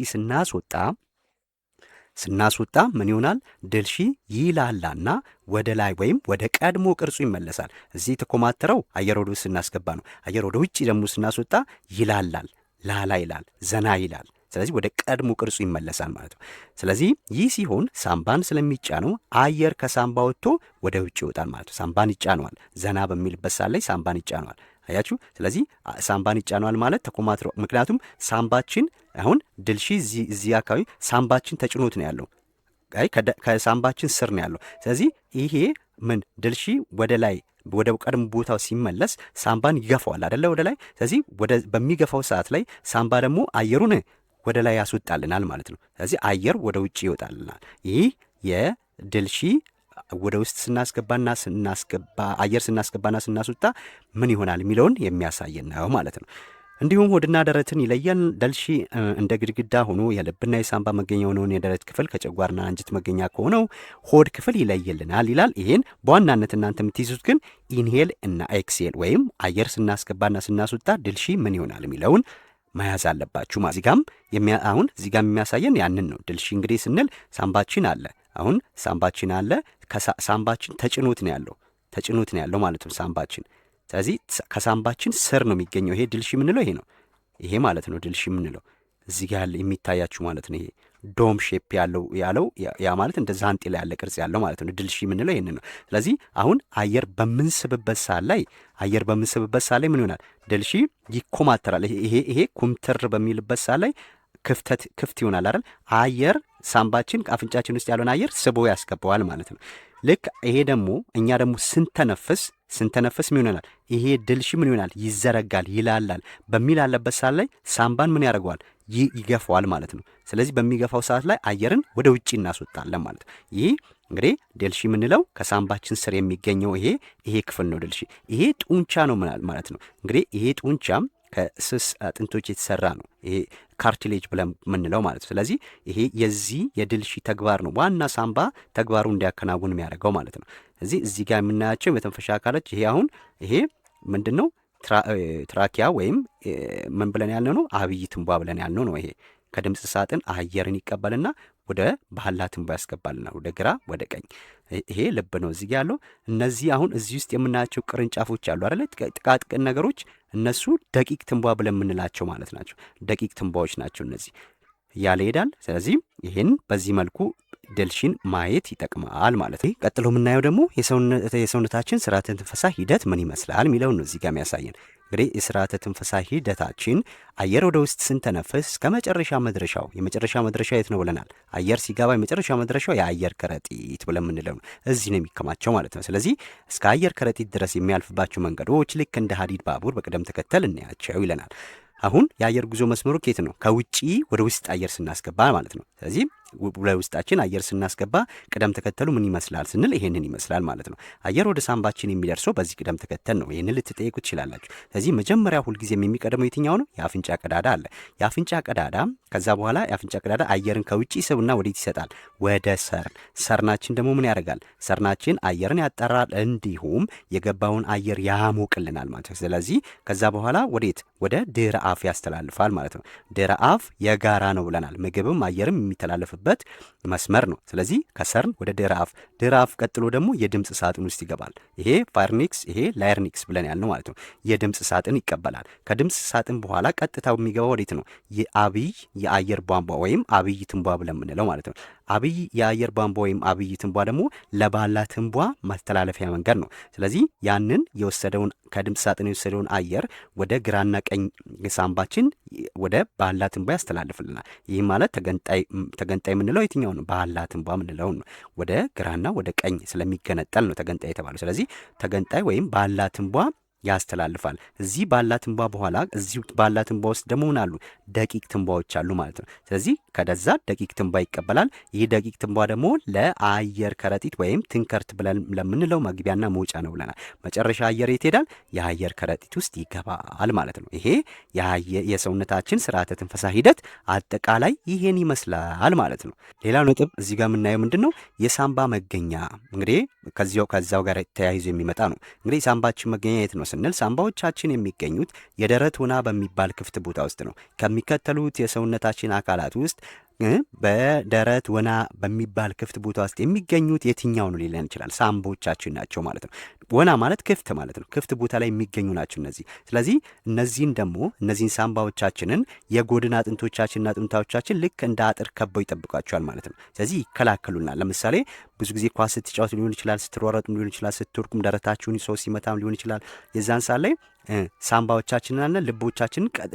ስናስወጣ ምን ይሆናል? ድልሺ ይላላና ወደ ላይ ወይም ወደ ቀድሞ ቅርጹ ይመለሳል። እዚህ የተኮማተረው አየር ወደ ውስጥ ስናስገባ ነው። አየር ወደ ውጭ ደግሞ ስናስወጣ ይላላል፣ ላላ ይላል፣ ዘና ይላል። ስለዚህ ወደ ቀድሞ ቅርጹ ይመለሳል ማለት ነው። ስለዚህ ይህ ሲሆን ሳምባን ስለሚጫነው አየር ከሳምባ ወጥቶ ወደ ውጭ ይወጣል ማለት ነው። ሳምባን ይጫነዋል። ዘና በሚልበት ሰዓት ላይ ሳምባን ይጫነዋል። አያችሁ። ስለዚህ ሳምባን ይጫነዋል ማለት ተኮማትሮ፣ ምክንያቱም ሳምባችን አሁን ድልሺ እዚህ አካባቢ ሳምባችን ተጭኖት ነው ያለው። ከሳምባችን ስር ነው ያለው። ስለዚህ ይሄ ምን ድልሺ ወደ ላይ ወደ ቀድሞ ቦታው ሲመለስ ሳምባን ይገፋዋል አይደለ? ወደ ላይ። ስለዚህ በሚገፋው ሰዓት ላይ ሳምባ ደግሞ አየሩን ወደ ላይ ያስወጣልናል ማለት ነው። ስለዚህ አየር ወደ ውጭ ይወጣልናል። ይህ የድልሺ ወደ ውስጥ አየር ስናስገባና ስናስወጣ ምን ይሆናል የሚለውን የሚያሳየን ነው ማለት ነው። እንዲሁም ሆድና ደረትን ይለያል። ድልሺ እንደ ግድግዳ ሆኖ የልብና የሳምባ መገኛ የሆነውን የደረት ክፍል ከጨጓራና አንጀት መገኛ ከሆነው ሆድ ክፍል ይለይልናል ይላል። ይህን በዋናነት እናንተ የምትይዙት ግን ኢንሄል እና ኤክስሄል ወይም አየር ስናስገባና ስናስወጣ ድልሺ ምን ይሆናል የሚለውን መያዝ አለባችሁ። አሁን እዚህ ጋር የሚያሳየን ያንን ነው። ድልሺ እንግዲህ ስንል ሳምባችን አለ። አሁን ሳምባችን አለ። ሳምባችን ተጭኖት ነው ያለው ማለት ነው ሳምባችን። ስለዚህ ከሳምባችን ስር ነው የሚገኘው። ይሄ ድልሺ የምንለው ይሄ ነው። ይሄ ማለት ነው ድልሺ የምንለው። እዚህ ጋር የሚታያችሁ ማለት ነው። ይሄ ዶም ሼፕ ያለው ያ ማለት እንደ ዛንጤላ ያለ ቅርጽ ያለው ማለት ነው። ድልሺ የምንለው ይሄንን ነው። ስለዚህ አሁን አየር በምንስብበት ሰዓት ላይ ምን ይሆናል? ድልሺ ይኮማተራል። ይሄ ኩምትር በሚልበት ሰዓት ላይ ክፍት ይሆናል አይደል? አየር ሳምባችን አፍንጫችን ውስጥ ያለውን አየር ስቦ ያስገባዋል ማለት ነው። ልክ ይሄ ደግሞ እኛ ደግሞ ስንተነፍስ ምን ይሆናል? ይሄ ድልሺ ምን ይሆናል? ይዘረጋል፣ ይላላል። በሚላለበት ሰዓት ላይ ሳምባን ምን ያደርገዋል? ይገፋዋል ማለት ነው። ስለዚህ በሚገፋው ሰዓት ላይ አየርን ወደ ውጭ እናስወጣለን ማለት ነው። ይህ እንግዲህ ድልሺ የምንለው ከሳምባችን ስር የሚገኘው ይሄ ክፍል ነው ድልሺ። ይሄ ጡንቻ ነው ማለት ነው። እንግዲህ ይሄ ጡንቻም ከስስ አጥንቶች የተሰራ ነው። ይሄ ካርቲሌጅ ብለን የምንለው ማለት ነው። ስለዚህ ይሄ የዚህ የድልሺ ተግባር ነው፣ ዋና ሳምባ ተግባሩ እንዲያከናውን የሚያደርገው ማለት ነው። እዚህ ጋር የምናያቸው የመተንፈሻ አካሎች ይሄ ምንድን ነው? ትራኪያ ወይም ምን ብለን ያልነው ነው? አብይ ትንቧ ብለን ያልነው ነው። ይሄ ከድምፅ ሳጥን አየርን ይቀበልና ወደ ባህላ ትንቧ ያስገባልና ወደ ግራ ወደ ቀኝ። ይሄ ልብ ነው እዚህ ያለው። እነዚህ አሁን እዚህ ውስጥ የምናያቸው ቅርንጫፎች አሉ አይደለ? ጥቃቅን ነገሮች፣ እነሱ ደቂቅ ትንቧ ብለን የምንላቸው ማለት ናቸው። ደቂቅ ትንቧዎች ናቸው እነዚህ እያለ ይሄዳል። ስለዚህ ይህን በዚህ መልኩ ድልሺን ማየት ይጠቅማል ማለት ነው። ቀጥሎ የምናየው ደግሞ የሰውነታችን ስርዓተ ትንፈሳ ሂደት ምን ይመስላል የሚለውን ነው እዚህ ጋር የሚያሳየን። እንግዲህ የስርዓተ ትንፈሳ ሂደታችን አየር ወደ ውስጥ ስንተነፍስ እስከ የመጨረሻ መድረሻ የት ነው ብለናል? አየር ሲገባ የመጨረሻ መድረሻው የአየር ከረጢት ብለን የምንለው ነው። እዚህ ነው የሚከማቸው ማለት ነው። ስለዚህ እስከ አየር ከረጢት ድረስ የሚያልፍባቸው መንገዶች ልክ እንደ ሀዲድ ባቡር በቅደም ተከተል እናያቸው ይለናል። አሁን የአየር ጉዞ መስመሩ ከየት ነው? ከውጪ ወደ ውስጥ አየር ስናስገባ ማለት ነው። ስለዚህ ለውስጣችን አየር ስናስገባ ቅደም ተከተሉ ምን ይመስላል ስንል ይሄንን ይመስላል ማለት ነው። አየር ወደ ሳምባችን የሚደርሰው በዚህ ቅደም ተከተል ነው። ይሄንን ልትጠይቁ ትችላላችሁ። ስለዚህ መጀመሪያ ሁልጊዜም የሚቀደመው የትኛው ነው? የአፍንጫ ቀዳዳ አለ። የአፍንጫ ቀዳዳ ከዛ በኋላ የአፍንጫ ቀዳዳ አየርን ከውጪ ስብና ወዴት ይሰጣል? ወደ ሰርናችን ደግሞ ምን ያደርጋል? ሰርናችን አየርን ያጠራል፣ እንዲሁም የገባውን አየር ያሞቅልናል ማለት ነው። ስለዚህ ከዛ በኋላ ወዴት? ወደ ድህረ አፍ ያስተላልፋል ማለት ነው። ድህረ አፍ የጋራ ነው ብለናል። ምግብም አየርም የሚተላለፍበት መስመር ነው። ስለዚህ ከሰርን ወደ ድህረ አፍ ቀጥሎ ደግሞ የድምፅ ሳጥን ውስጥ ይገባል። ይሄ ፋርኒክስ፣ ይሄ ላይርኒክስ ብለን ያልነው ማለት ነው። የድምፅ ሳጥን ይቀበላል። ከድምፅ ሳጥን በኋላ ቀጥታው የሚገባው ወዴት ነው? የአብይ የአየር ቧንቧ ወይም አብይ ትንቧ ብለን የምንለው ማለት ነው። አብይ የአየር ቧንቧ ወይም አብይ ትንቧ ደግሞ ለባላ ትንቧ ማስተላለፊያ መንገድ ነው። ስለዚህ ያንን ከድምፅ ሳጥን የወሰደውን አየር ወደ ግራና ቀኝ ሳምባችን ወደ ባላ ትንቧ ያስተላልፍልናል። ይህ ማለት ተገንጣይ የምንለው የትኛው ነው? ባላ ትንቧ የምንለው ነው። ወደ ግራና ወደ ቀኝ ስለሚገነጠል ነው ተገንጣይ የተባለው። ስለዚህ ተገንጣይ ወይም ባላ ትንቧ ያስተላልፋል። እዚህ ባላ ትንቧ በኋላ እዚህ ባላ ትንቧ ውስጥ ደግሞ ምን አሉ? ደቂቅ ትንቧዎች አሉ ማለት ነው። ስለዚህ ከደዛ ደቂቅ ትንቧ ይቀበላል። ይህ ደቂቅ ትንቧ ደግሞ ለአየር ከረጢት ወይም ትንከርት ብለን ለምንለው መግቢያና መውጫ ነው ብለናል። መጨረሻ አየር የት ሄዳል? የአየር ከረጢት ውስጥ ይገባል ማለት ነው። ይሄ የሰውነታችን ስርዓተ ትንፈሳ ሂደት አጠቃላይ ይሄን ይመስላል ማለት ነው። ሌላው ነጥብ እዚህ ጋር የምናየው ምንድን ነው? የሳምባ መገኛ እንግዲህ ከዛው ጋር ተያይዞ የሚመጣ ነው። እንግዲህ የሳምባችን መገኛ የት ነው ስንል ሳምባዎቻችን የሚገኙት የደረት ወና በሚባል ክፍት ቦታ ውስጥ ነው። ከሚከተሉት የሰውነታችን አካላት ውስጥ በደረት ወና በሚባል ክፍት ቦታ ውስጥ የሚገኙት የትኛው ነው ሊለን ይችላል? ሳምባዎቻችን ናቸው ማለት ነው። ወና ማለት ክፍት ማለት ነው። ክፍት ቦታ ላይ የሚገኙ ናቸው እነዚህ። ስለዚህ እነዚህን ሳምባዎቻችንን የጎድን አጥንቶቻችንና አጥንታዎቻችን ልክ እንደ አጥር ከበው ይጠብቋቸዋል ማለት ነው። ስለዚህ ይከላከሉናል። ለምሳሌ ብዙ ጊዜ ኳስ ስትጫወቱ ሊሆን ይችላል፣ ስትሯረጡም ሊሆን ይችላል፣ ስትወርቁም ደረታችሁን ሰው ሲመታም ሊሆን ይችላል። የዛን ሰዓት ላይ ሳምባዎቻችንና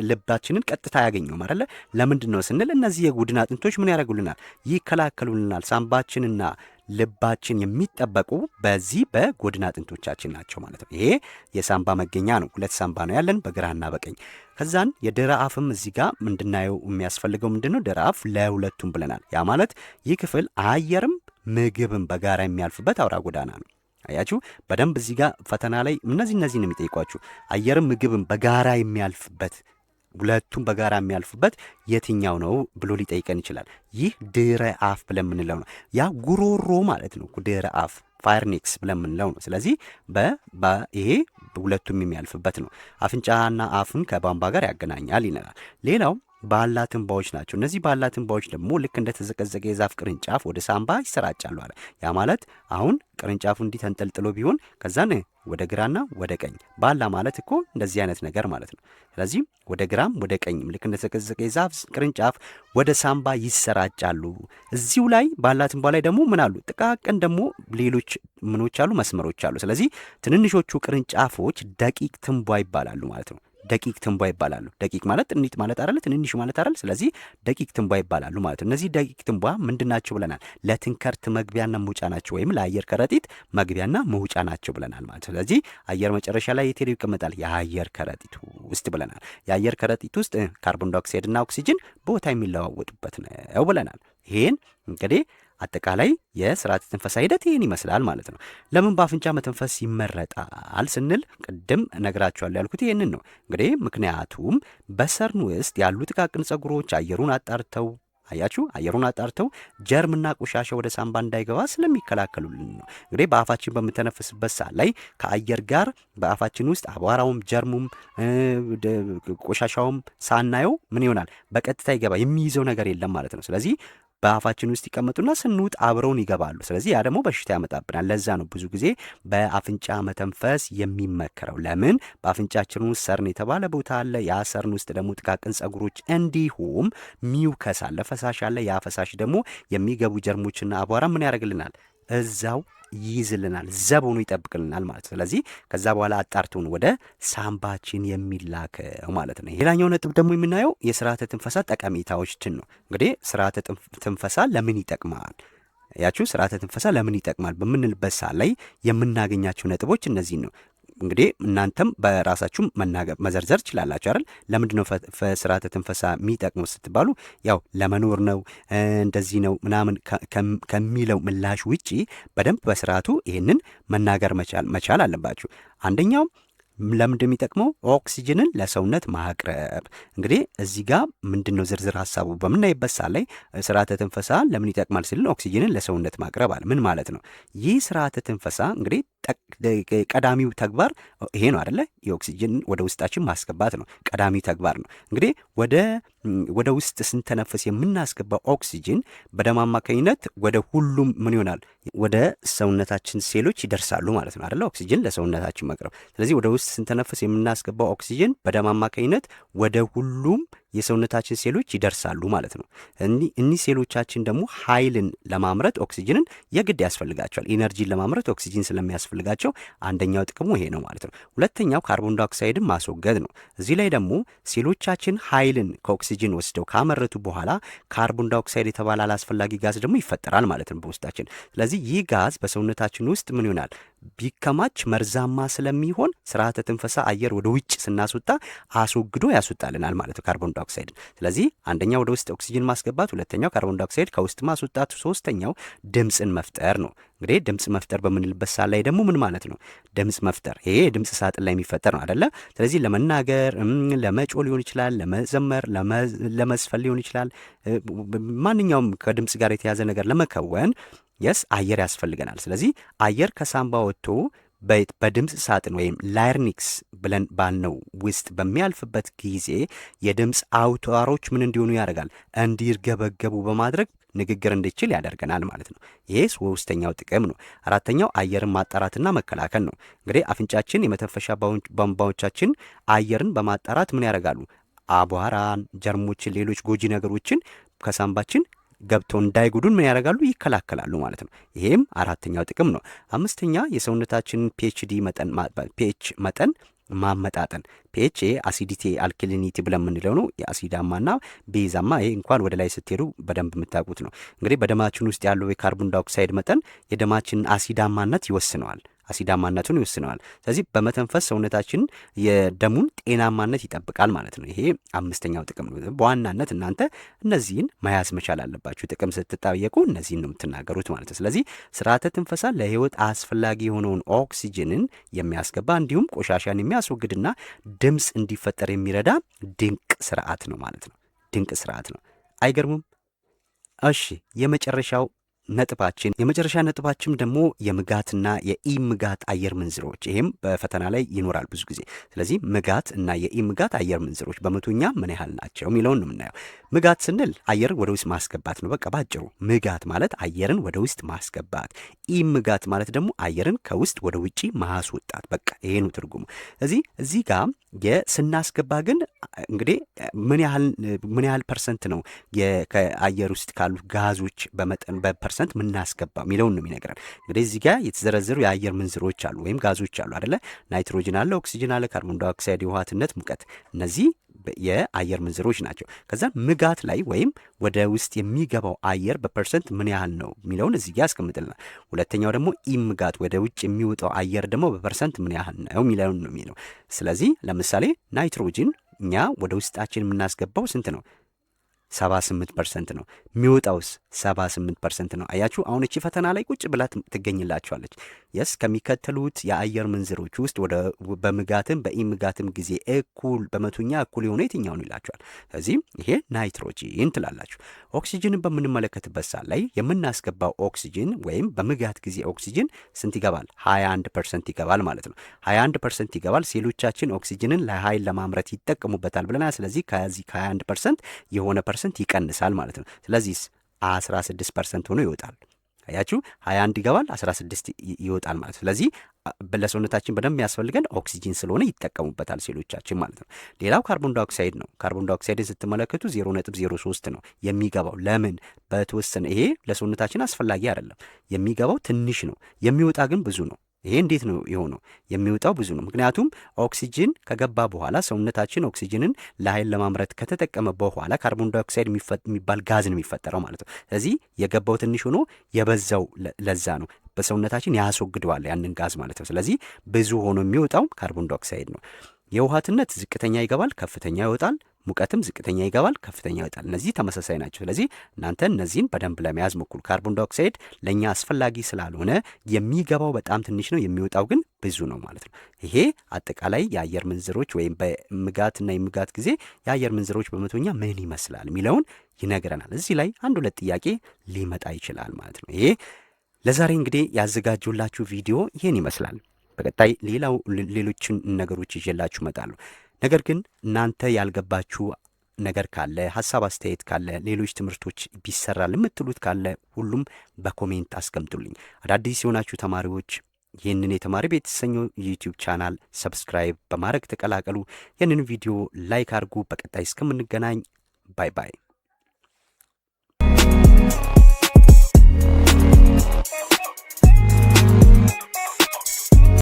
ልባችንን ቀጥታ ያገኘው አይደለ? ለምንድን ነው ስንል እነዚህ የጎድን አጥንቶች ምን ያደርጉልናል? ይከላከሉልናል። ሳምባችንና ልባችን የሚጠበቁ በዚህ በጎድን አጥንቶቻችን ናቸው ማለት ነው። ይሄ የሳምባ መገኛ ነው። 2 ሳምባ ነው ያለን በግራና በቀኝ። ከዛን የድህረ አፍም እዚህ ጋር እንድናየው የሚያስፈልገው ምንድን ነው? ድህረ አፍ ለሁለቱም ብለናል። ያ ማለት ይህ ክፍል አየርም ምግብም በጋራ የሚያልፍበት አውራ ጎዳና ነው። አያችሁ በደንብ እዚህ ጋር ፈተና ላይ እነዚህን ነው የሚጠይቋችሁ። አየርም ምግብም በጋራ የሚያልፍበት ሁለቱም በጋራ የሚያልፉበት የትኛው ነው ብሎ ሊጠይቀን ይችላል። ይህ ድህረ አፍ ብለን የምንለው ነው። ያ ጉሮሮ ማለት ነው። ድህረ አፍ ፋርኒክስ ብለን የምንለው ነው። ስለዚህ ይሄ ሁለቱም የሚያልፍበት ነው። አፍንጫና አፍን ከቧንቧ ጋር ያገናኛል ይለናል። ሌላው ባላ ትንባዎች ናቸው። እነዚህ ባላ ትንባዎች ደግሞ ልክ እንደ ተዘቀዘቀ የዛፍ ቅርንጫፍ ወደ ሳምባ ይሰራጫሉ አለ። ያ ማለት አሁን ቅርንጫፉ እንዲህ ተንጠልጥሎ ቢሆን ከዛን ወደ ግራና ወደ ቀኝ ባላ ማለት እኮ እንደዚህ አይነት ነገር ማለት ነው። ስለዚህ ወደ ግራም ወደ ቀኝም ልክ እንደ ተዘቀዘቀ የዛፍ ቅርንጫፍ ወደ ሳምባ ይሰራጫሉ። እዚሁ ላይ ባላ ትንባ ላይ ደግሞ ምን አሉ? ጥቃቅን ደግሞ ሌሎች ምኖች አሉ? መስመሮች አሉ። ስለዚህ ትንንሾቹ ቅርንጫፎች ደቂቅ ትንቧ ይባላሉ ማለት ነው። ደቂቅ ትንቧ ይባላሉ። ደቂቅ ማለት ጥኒት ማለት አይደለ? ትንንሽ ማለት አይደለ? ስለዚህ ደቂቅ ትንቧ ይባላሉ ማለት ነው። እነዚህ ደቂቅ ትንቧ ምንድናቸው ብለናል? ለትንከርት መግቢያና መውጫ ናቸው፣ ወይም ለአየር ከረጢት መግቢያና መውጫ ናቸው ብለናል ማለት ነው። ስለዚህ አየር መጨረሻ ላይ የት ሄዶ ይቀመጣል? የአየር ከረጢቱ ውስጥ ብለናል። የአየር ከረጢት ውስጥ ካርቦን ዳይኦክሳይድና ኦክሲጅን ቦታ የሚለዋወጡበት ነው ብለናል። ይሄን እንግዲህ አጠቃላይ የስርዓተ ትንፈሳ ሂደት ይህን ይመስላል ማለት ነው። ለምን በአፍንጫ መተንፈስ ይመረጣል ስንል ቅድም እነግራችኋለሁ ያልኩት ይህንን ነው። እንግዲህ ምክንያቱም በሰርን ውስጥ ያሉ ጥቃቅን ጸጉሮች አየሩን አጣርተው አየሩን አጣርተው ጀርምና ቆሻሻ ወደ ሳምባ እንዳይገባ ስለሚከላከሉልን ነው። እንግዲህ በአፋችን በምተነፍስበት ሰዓት ላይ ከአየር ጋር በአፋችን ውስጥ አቧራውም ጀርሙም ቆሻሻውም ሳናየው ምን ይሆናል? በቀጥታ ይገባ የሚይዘው ነገር የለም ማለት ነው። ስለዚህ በአፋችን ውስጥ ይቀመጡና ስንውጥ አብረውን ይገባሉ። ስለዚህ ያ ደግሞ በሽታ ያመጣብናል። ለዛ ነው ብዙ ጊዜ በአፍንጫ መተንፈስ የሚመከረው። ለምን? በአፍንጫችን ውስጥ ሰርን የተባለ ቦታ አለ። ያ ሰርን ውስጥ ደግሞ ጥቃቅን ጸጉሮች እንዲሁም ሚውከስ አለ፣ ፈሳሽ አለ። ያ ፈሳሽ ደግሞ የሚገቡ ጀርሞችና አቧራ ምን ያደርግልናል? እዛው ይይዝልናል፣ ዘብ ሆኖ ይጠብቅልናል ማለት ነው። ስለዚህ ከዛ በኋላ አጣርቶን ወደ ሳምባችን የሚላከው ማለት ነው። ሌላኛው ነጥብ ደግሞ የምናየው የስርዓተ ትንፈሳ ጠቀሜታዎችን ነው። እንግዲህ ስርዓተ ትንፈሳ ለምን ይጠቅማል? ያችሁ ስርዓተ ትንፈሳ ለምን ይጠቅማል በምንልበት ሰዓት ላይ የምናገኛቸው ነጥቦች እነዚህ ነው። እንግዲህ እናንተም በራሳችሁ መዘርዘር ትችላላችሁ አይደል? ለምንድን ነው ስርዓተ ትንፈሳ የሚጠቅመው ስትባሉ ያው ለመኖር ነው እንደዚህ ነው ምናምን ከሚለው ምላሽ ውጪ በደንብ በስርዓቱ ይህንን መናገር መቻል አለባችሁ። አንደኛው ለምን እንደሚጠቅመው ኦክሲጅንን ለሰውነት ማቅረብ። እንግዲህ እዚህ ጋር ምንድን ነው ዝርዝር ሀሳቡ በምናይበት ሰዓት ላይ ስርዓተ ትንፈሳ ለምን ይጠቅማል ሲል ኦክሲጅንን ለሰውነት ማቅረብ አለ። ምን ማለት ነው? ይህ ስርዓተ ትንፈሳ እንግዲህ ቀዳሚው ተግባር ይሄ ነው አይደለ? የኦክሲጅን ወደ ውስጣችን ማስገባት ነው ቀዳሚው ተግባር ነው። እንግዲህ ወደ ውስጥ ስንተነፍስ የምናስገባው ኦክሲጅን በደም አማካኝነት ወደ ሁሉም ምን ይሆናል? ወደ ሰውነታችን ሴሎች ይደርሳሉ ማለት ነው አይደለ? ኦክሲጅን ለሰውነታችን መቅረብ። ስለዚህ ወደ ውስጥ ስንተነፍስ የምናስገባው ኦክሲጅን በደም አማካኝነት ወደ ሁሉም የሰውነታችን ሴሎች ይደርሳሉ ማለት ነው። እኒህ ሴሎቻችን ደግሞ ኃይልን ለማምረት ኦክሲጅንን የግድ ያስፈልጋቸዋል። ኢነርጂን ለማምረት ኦክሲጅን ስለሚያስፈልጋቸው አንደኛው ጥቅሙ ይሄ ነው ማለት ነው። ሁለተኛው ካርቦን ዳይኦክሳይድን ማስወገድ ነው። እዚህ ላይ ደግሞ ሴሎቻችን ኃይልን ከኦክሲጅን ወስደው ካመረቱ በኋላ ካርቦን ዳይኦክሳይድ የተባለ አላስፈላጊ ጋዝ ደግሞ ይፈጠራል ማለት ነው በውስጣችን። ስለዚህ ይህ ጋዝ በሰውነታችን ውስጥ ምን ይሆናል? ቢከማች መርዛማ ስለሚሆን ስርዓተ ትንፈሳ አየር ወደ ውጭ ስናስወጣ አስወግዶ ያስወጣልናል ማለት ነው ካርቦን ዳይኦክሳይድን። ስለዚህ አንደኛው ወደ ውስጥ ኦክሲጅን ማስገባት፣ ሁለተኛው ካርቦን ዳይኦክሳይድ ከውስጥ ማስወጣት፣ ሶስተኛው ድምፅን መፍጠር ነው። እንግዲህ ድምፅ መፍጠር በምንልበት ሰዓት ላይ ደግሞ ምን ማለት ነው? ድምፅ መፍጠር ይሄ የድምፅ ሳጥን ላይ የሚፈጠር ነው አይደለ? ስለዚህ ለመናገር ለመጮ ሊሆን ይችላል፣ ለመዘመር፣ ለመዝፈን ሊሆን ይችላል። ማንኛውም ከድምፅ ጋር የተያዘ ነገር ለመከወን አየር ያስፈልገናል። ስለዚህ አየር ከሳምባ ወጥቶ በድምፅ ሳጥን ወይም ላርኒክስ ብለን ባልነው ውስጥ በሚያልፍበት ጊዜ የድምፅ አውታሮች ምን እንዲሆኑ ያደርጋል? እንዲርገበገቡ በማድረግ ንግግር እንዲችል ያደርገናል ማለት ነው። ይሄ ሶስተኛው ጥቅም ነው። አራተኛው አየርን ማጣራትና መከላከል ነው። እንግዲህ አፍንጫችን፣ የመተንፈሻ ቧንቧዎቻችን አየርን በማጣራት ምን ያደርጋሉ? አቧራን፣ ጀርሞችን፣ ሌሎች ጎጂ ነገሮችን ከሳምባችን ገብተው እንዳይጉዱን ምን ያደርጋሉ? ይከላከላሉ ማለት ነው። ይሄም አራተኛው ጥቅም ነው። አምስተኛ የሰውነታችንን ፒኤች መጠን ማመጣጠን። ፒኤች አሲዲቲ አልክሊኒቲ ብለን የምንለው ነው። የአሲዳማና ቤዛማ። ይሄ እንኳን ወደ ላይ ስትሄዱ በደንብ የምታውቁት ነው። እንግዲህ በደማችን ውስጥ ያለው የካርቦን ዳይኦክሳይድ መጠን የደማችንን አሲዳማነት ይወስነዋል። አሲዳማነቱን ይወስነዋል። ስለዚህ በመተንፈስ ሰውነታችን የደሙን ጤናማነት ይጠብቃል ማለት ነው። ይሄ አምስተኛው ጥቅም ነው። በዋናነት እናንተ እነዚህን መያዝ መቻል አለባችሁ። ጥቅም ስትጠየቁ እነዚህን ነው የምትናገሩት ማለት ነው። ስለዚህ ስርዓተ ትንፈሳ ለህይወት አስፈላጊ የሆነውን ኦክሲጅንን የሚያስገባ እንዲሁም ቆሻሻን የሚያስወግድና ድምፅ እንዲፈጠር የሚረዳ ድንቅ ስርዓት ነው ማለት ነው። ድንቅ ስርዓት ነው። አይገርሙም? እሺ የመጨረሻው ነጥባችን የመጨረሻ ነጥባችን ደግሞ የምጋትና የኢምጋት አየር ምንዝሮች፣ ይሄም በፈተና ላይ ይኖራል ብዙ ጊዜ። ስለዚህ ምጋት እና የኢምጋት አየር ምንዝሮች በመቶኛ ምን ያህል ናቸው የሚለውን ነው የምናየው። ምጋት ስንል አየር ወደ ውስጥ ማስገባት ነው። በቃ ባጭሩ ምጋት ማለት አየርን ወደ ውስጥ ማስገባት፣ ኢምጋት ማለት ደግሞ አየርን ከውስጥ ወደ ውጪ ማስወጣት። በቃ ይሄ ነው ትርጉሙ። እዚህ ጋር ስናስገባ ግን እንግዲህ ምን ያህል ፐርሰንት ነው ከአየር ውስጥ ካሉ ጋዞች በመጠን በፐርሰንት ምናስገባ የሚለውን ነው የሚነግረን። እንግዲህ እዚህ ጋር የተዘረዘሩ የአየር ምንዝሮች አሉ ወይም ጋዞች አሉ አይደለ? ናይትሮጅን አለ፣ ኦክሲጅን አለ፣ ካርቦን ዳይኦክሳይድ፣ የውሃትነት፣ ሙቀት። እነዚህ የአየር ምንዝሮች ናቸው። ከዛ ምጋት ላይ ወይም ወደ ውስጥ የሚገባው አየር በፐርሰንት ምን ያህል ነው የሚለውን እዚህ ጋር ያስቀምጥልናል። ሁለተኛው ደግሞ ኢምጋት ወደ ውጭ የሚወጣው አየር ደግሞ በፐርሰንት ምን ያህል ነው የሚለውን ነው የሚለው። ስለዚህ ለምሳሌ ናይትሮጅን እኛ ወደ ውስጣችን የምናስገባው ስንት ነው? 78% ነው። የሚወጣውስ 78% ነው። አያችሁ፣ አሁን እቺ ፈተና ላይ ቁጭ ብላ ትገኝላችኋለች። የስ ከሚከተሉት የአየር ምንዝሮች ውስጥ በምጋትም በኢምጋትም ጊዜ እኩል በመቶኛ እኩል የሆነ የትኛው ነው ይላችኋል። ስለዚህ ይሄ ናይትሮጂን ትላላችሁ። ኦክሲጅንን በምንመለከትበት ሰዓት ላይ የምናስገባው ኦክሲጅን ወይም በምጋት ጊዜ ኦክሲጅን ስንት ይገባል? 21% ይገባል ማለት ነው። 21% ይገባል። ሴሎቻችን ኦክሲጅንን ለኃይል ለማምረት ይጠቀሙበታል ብለናል። ስለዚህ ከዚህ ከ21% የሆነ ፐርሰንት ይቀንሳል ማለት ነው። ስለዚህ 16% ሆኖ ይወጣል። አያችሁ 21 ይገባል 16 ይወጣል ማለት። ስለዚህ ለሰውነታችን በደንብ ያስፈልገን ኦክሲጂን ስለሆነ ይጠቀሙበታል ሴሎቻችን ማለት ነው። ሌላው ካርቦን ዳይኦክሳይድ ነው። ካርቦን ዳይኦክሳይድን ስትመለከቱ 0.03 ነው የሚገባው። ለምን? በተወሰነ ይሄ ለሰውነታችን አስፈላጊ አይደለም። የሚገባው ትንሽ ነው፣ የሚወጣ ግን ብዙ ነው። ይሄ እንዴት ነው የሆነው? የሚወጣው ብዙ ነው። ምክንያቱም ኦክሲጅን ከገባ በኋላ ሰውነታችን ኦክሲጅንን ለኃይል ለማምረት ከተጠቀመ በኋላ ካርቦን ዳይኦክሳይድ የሚባል ጋዝ ነው የሚፈጠረው ማለት ነው። ስለዚህ የገባው ትንሽ ሆኖ የበዛው ለዛ ነው በሰውነታችን ያስወግደዋል ያንን ጋዝ ማለት ነው። ስለዚህ ብዙ ሆኖ የሚወጣው ካርቦን ዳይኦክሳይድ ነው። የውሃትነት ዝቅተኛ ይገባል፣ ከፍተኛ ይወጣል። ሙቀትም ዝቅተኛ ይገባል፣ ከፍተኛ ይወጣል። እነዚህ ተመሳሳይ ናቸው። ስለዚህ እናንተ እነዚህን በደንብ ለመያዝ ሞክሩ። ካርቦን ዳይኦክሳይድ ለእኛ አስፈላጊ ስላልሆነ የሚገባው በጣም ትንሽ ነው፣ የሚወጣው ግን ብዙ ነው ማለት ነው። ይሄ አጠቃላይ የአየር ምንዝሮች ወይም በምጋትና የምጋት ጊዜ የአየር ምንዝሮች በመቶኛ ምን ይመስላል የሚለውን ይነግረናል። እዚህ ላይ አንድ ሁለት ጥያቄ ሊመጣ ይችላል ማለት ነው። ይሄ ለዛሬ እንግዲህ ያዘጋጁላችሁ ቪዲዮ ይህን ይመስላል። በቀጣይ ሌሎችን ነገሮች ይዤላችሁ እመጣለሁ። ነገር ግን እናንተ ያልገባችሁ ነገር ካለ ሀሳብ አስተያየት ካለ ሌሎች ትምህርቶች ቢሰራል የምትሉት ካለ ሁሉም በኮሜንት አስቀምጡልኝ። አዳዲስ የሆናችሁ ተማሪዎች ይህንን የተማሪ ቤት የተሰኘው ዩቲዩብ ቻናል ሰብስክራይብ በማድረግ ተቀላቀሉ። ይህንን ቪዲዮ ላይክ አድርጉ። በቀጣይ እስከምንገናኝ ባይ ባይ።